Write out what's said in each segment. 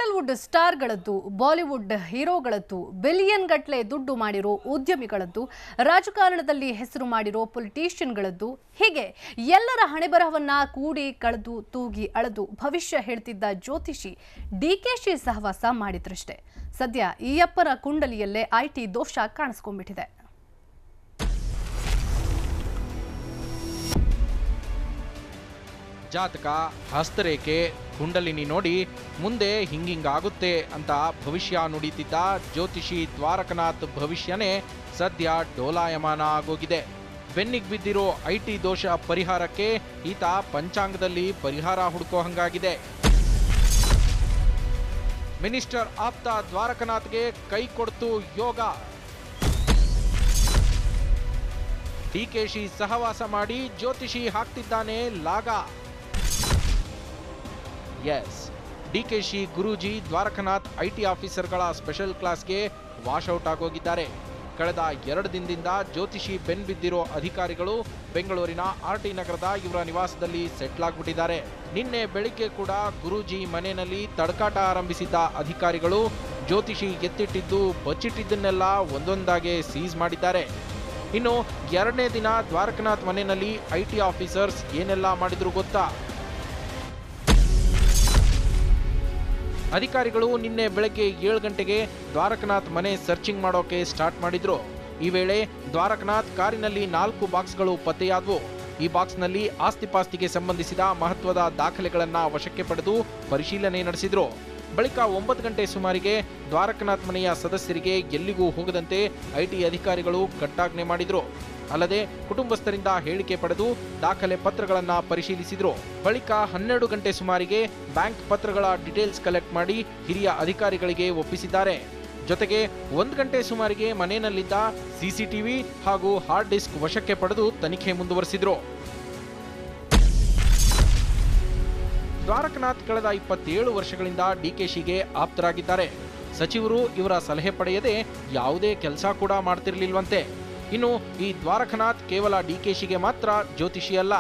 Sandalwood ಸ್ಟಾರ್ಗಳದ್ದು, Bollywood ಹೀರೋಗಳದ್ದು, billion ಗಟ್ಟಲೆ ದುಡ್ಡು ಮಾಡಿರೋ ಉದ್ಯಮಿಗಳದ್ದು, ರಾಜಕಾರಣದಲ್ಲಿ ಹೆಸರು ಮಾಡಿರೋ ಪೊಲಿಟಿಷಿಯನ್ಗಳದ್ದು, ಹೀಗೆ ಎಲ್ಲರ ಹಣೆಬರಹವನ್ನ ಕೂಡಿ ಕಳೆದು ತೂಗಿ ಅಳೆದು ಭವಿಷ್ಯ ಹೇಳ್ತಿದ್ದ ಜ್ಯೋತಿಷಿ ಡಿಕೆಶಿ ಸಹವಾಸ ಮಾಡಿದ್ರಷ್ಟೇ. ಸದ್ಯ ಈ ಅಪ್ಪನ ಕುಂಡಲಿಯಲ್ಲೇ ಐಟಿ ದೋಷ ಕಾಣಿಸ್ಕೊಂಡ್ಬಿಟ್ಟಿದೆ. ಜಾತಕ, ಹಸ್ತರೇಖೆ, ಕುಂಡಲಿನಿ ನೋಡಿ ಮುಂದೆ ಹಿಂಗಾಗುತ್ತೆ ಅಂತ ಭವಿಷ್ಯ ನುಡಿತಿದ್ದ ಜ್ಯೋತಿಷಿ ದ್ವಾರಕನಾಥ್ ಭವಿಷ್ಯನೇ ಸದ್ಯ ಡೋಲಾಯಮಾನ ಆಗೋಗಿದೆ. ಬೆನ್ನಿಗೆ ಬಿದ್ದಿರೋ ಐಟಿ ದೋಷ ಪರಿಹಾರಕ್ಕೆ ಈತ ಪಂಚಾಂಗದಲ್ಲಿ ಪರಿಹಾರ ಹುಡುಕೋ ಹಂಗಾಗಿದೆ. ಮಿನಿಸ್ಟರ್ ಆಪ್ತ ದ್ವಾರಕನಾಥ್ಗೆ ಕೈ ಕೊಡ್ತು ಯೋಗ. ಡಿಕೆಶಿ ಸಹವಾಸ ಮಾಡಿ ಜ್ಯೋತಿಷಿ ಹಾಕ್ತಿದ್ದಾನೆ ಲಾಗ. ಎಸ್, ಡಿಕೆಶಿ ಗುರೂಜಿ ದ್ವಾರಕನಾಥ್ ಐಟಿ ಆಫೀಸರ್ಗಳ ಸ್ಪೆಷಲ್ ಕ್ಲಾಸ್ಗೆ ವಾಶ್ಔಟ್ ಆಗೋಗಿದ್ದಾರೆ. ಕಳೆದ 2 ದಿನದಿಂದ ಜ್ಯೋತಿಷಿ ಬೆನ್ ಬಿದ್ದಿರೋ ಅಧಿಕಾರಿಗಳು ಬೆಂಗಳೂರಿನ ಆರ್ಟಿ ನಗರದ ಇವರ ನಿವಾಸದಲ್ಲಿ ಸೆಟ್ಲ್ ಆಗ್ಬಿಟ್ಟಿದ್ದಾರೆ. ನಿನ್ನೆ ಬೆಳಿಗ್ಗೆ ಕೂಡ ಗುರೂಜಿ ಮನೆಯಲ್ಲಿ ತಡಕಾಟ ಆರಂಭಿಸಿದ್ದ ಅಧಿಕಾರಿಗಳು ಜ್ಯೋತಿಷಿ ಎತ್ತಿಟ್ಟಿದ್ದು ಬಚ್ಚಿಟ್ಟಿದ್ದನ್ನೆಲ್ಲ ಒಂದೊಂದಾಗೆ ಸೀಸ್ ಮಾಡಿದ್ದಾರೆ. ಇನ್ನು 2ನೇ ದಿನ ದ್ವಾರಕನಾಥ್ ಮನೆಯಲ್ಲಿ ಐಟಿ ಆಫೀಸರ್ಸ್ ಏನೆಲ್ಲ ಮಾಡಿದ್ರು ಗೊತ್ತಾ? ಅಧಿಕಾರಿಗಳು ನಿನ್ನೆ ಬೆಳಗ್ಗೆ 7 ಗಂಟೆಗೆ ದ್ವಾರಕನಾಥ್ ಮನೆ ಸರ್ಚಿಂಗ್ ಮಾಡೋಕೆ ಸ್ಟಾರ್ಟ್ ಮಾಡಿದ್ರು. ಈ ವೇಳೆ ದ್ವಾರಕನಾಥ್ ಕಾರಿನಲ್ಲಿ 4 ಬಾಕ್ಸ್ಗಳು ಪತ್ತೆಯಾದವು. ಈ ಬಾಕ್ಸ್ನಲ್ಲಿ ಆಸ್ತಿಪಾಸ್ತಿಗೆ ಸಂಬಂಧಿಸಿದ ಮಹತ್ವದ ದಾಖಲೆಗಳನ್ನ ವಶಕ್ಕೆ ಪಡೆದು ಪರಿಶೀಲನೆ ನಡೆಸಿದ್ರು. ಬಳಿಕ 9 ಗಂಟೆ ಸುಮಾರಿಗೆ ದ್ವಾರಕನಾಥ್ ಮನೆಯ ಸದಸ್ಯರಿಗೆ ಎಲ್ಲಿಗೂ ಹೋಗದಂತೆ ಐಟಿ ಅಧಿಕಾರಿಗಳು ಕಟ್ಟಾಜ್ಞೆ ಮಾಡಿದ್ರು. ಅಲ್ಲದೆ ಕುಟುಂಬಸ್ಥರಿಂದ ಹೇಳಿಕೆ ಪಡೆದು ದಾಖಲೆ ಪತ್ರಗಳನ್ನ ಪರಿಶೀಲಿಸಿದ್ರು. ಬಳಿಕ 12 ಗಂಟೆ ಸುಮಾರಿಗೆ ಬ್ಯಾಂಕ್ ಪತ್ರಗಳ ಡೀಟೇಲ್ಸ್ ಕಲೆಕ್ಟ್ ಮಾಡಿ ಹಿರಿಯ ಅಧಿಕಾರಿಗಳಿಗೆ ಒಪ್ಪಿಸಿದ್ದಾರೆ. ಜೊತೆಗೆ 1 ಗಂಟೆ ಸುಮಾರಿಗೆ ಮನೆಯಲ್ಲಿದ್ದ ಸಿಸಿಟಿವಿ ಹಾಗೂ ಹಾರ್ಡ್ ಡಿಸ್ಕ್ ವಶಕ್ಕೆ ಪಡೆದು ತನಿಖೆ ಮುಂದುವರೆಸಿದ್ರು. ದ್ವಾರಕನಾಥ್ ಕಳೆದ 27 ವರ್ಷಗಳಿಂದ ಡಿಕೆಶಿಗೆ ಆಪ್ತರಾಗಿದ್ದಾರೆ. ಸಚಿವರು ಇವರ ಸಲಹೆ ಪಡೆಯದೆ ಯಾವುದೇ ಕೆಲಸ ಕೂಡ ಮಾಡ್ತಿರ್ಲಿಲ್ವಂತೆ. ಇನ್ನು ಈ ದ್ವಾರಕನಾಥ್ ಕೇವಲ ಡಿಕೆಶಿಗೆ ಮಾತ್ರ ಜ್ಯೋತಿಷಿ ಅಲ್ಲ.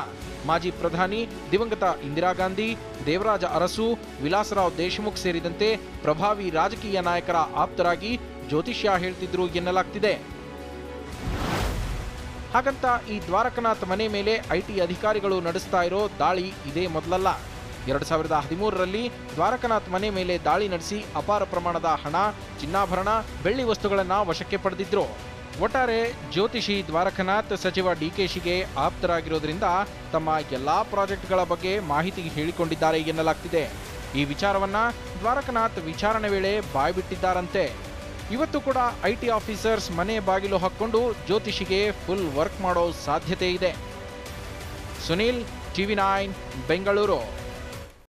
ಮಾಜಿ ಪ್ರಧಾನಿ ದಿವಂಗತ ಇಂದಿರಾ ಗಾಂಧಿ, ದೇವರಾಜ ಅರಸು, ವಿಲಾಸರಾವ್ ದೇಶಮುಖ್ ಸೇರಿದಂತೆ ಪ್ರಭಾವಿ ರಾಜಕೀಯ ನಾಯಕರ ಆಪ್ತರಾಗಿ ಜ್ಯೋತಿಷ್ಯ ಹೇಳ್ತಿದ್ರು ಎನ್ನಲಾಗ್ತಿದೆ. ಹಾಗಂತ ಈ ದ್ವಾರಕನಾಥ್ ಮನೆ ಮೇಲೆ ಐಟಿ ಅಧಿಕಾರಿಗಳು ನಡೆಸ್ತಾ ಇರೋ ದಾಳಿ ಇದೇ ಮೊದಲಲ್ಲ. 2013ರಲ್ಲಿ ದ್ವಾರಕನಾಥ್ ಮನೆ ಮೇಲೆ ದಾಳಿ ನಡೆಸಿ ಅಪಾರ ಪ್ರಮಾಣದ ಹಣ, ಚಿನ್ನಾಭರಣ, ಬೆಳ್ಳಿ ವಸ್ತುಗಳನ್ನು ವಶಕ್ಕೆ ಪಡೆದಿದ್ರು. ಒಟ್ಟಾರೆ ಜ್ಯೋತಿಷಿ ದ್ವಾರಕನಾಥ್ ಸಚಿವ ಡಿಕೆಶಿಗೆ ಆಪ್ತರಾಗಿರೋದ್ರಿಂದ ತಮ್ಮ ಎಲ್ಲಾ ಪ್ರಾಜೆಕ್ಟ್ಗಳ ಬಗ್ಗೆ ಮಾಹಿತಿ ಹೇಳಿಕೊಂಡಿದ್ದಾರೆ ಎನ್ನಲಾಗ್ತಿದೆ. ಈ ವಿಚಾರವನ್ನ ದ್ವಾರಕನಾಥ್ ವಿಚಾರಣೆ ವೇಳೆ ಬಾಯ್ಬಿಟ್ಟಿದ್ದಾರಂತೆ. ಇವತ್ತು ಕೂಡ ಐಟಿ ಆಫೀಸರ್ಸ್ ಮನೆ ಬಾಗಿಲು ಹಾಕೊಂಡು ಜ್ಯೋತಿಷಿಗೆ ಫುಲ್ ವರ್ಕ್ ಮಾಡೋ ಸಾಧ್ಯತೆ ಇದೆ. ಸುನೀಲ್, TV9 ಬೆಂಗಳೂರು.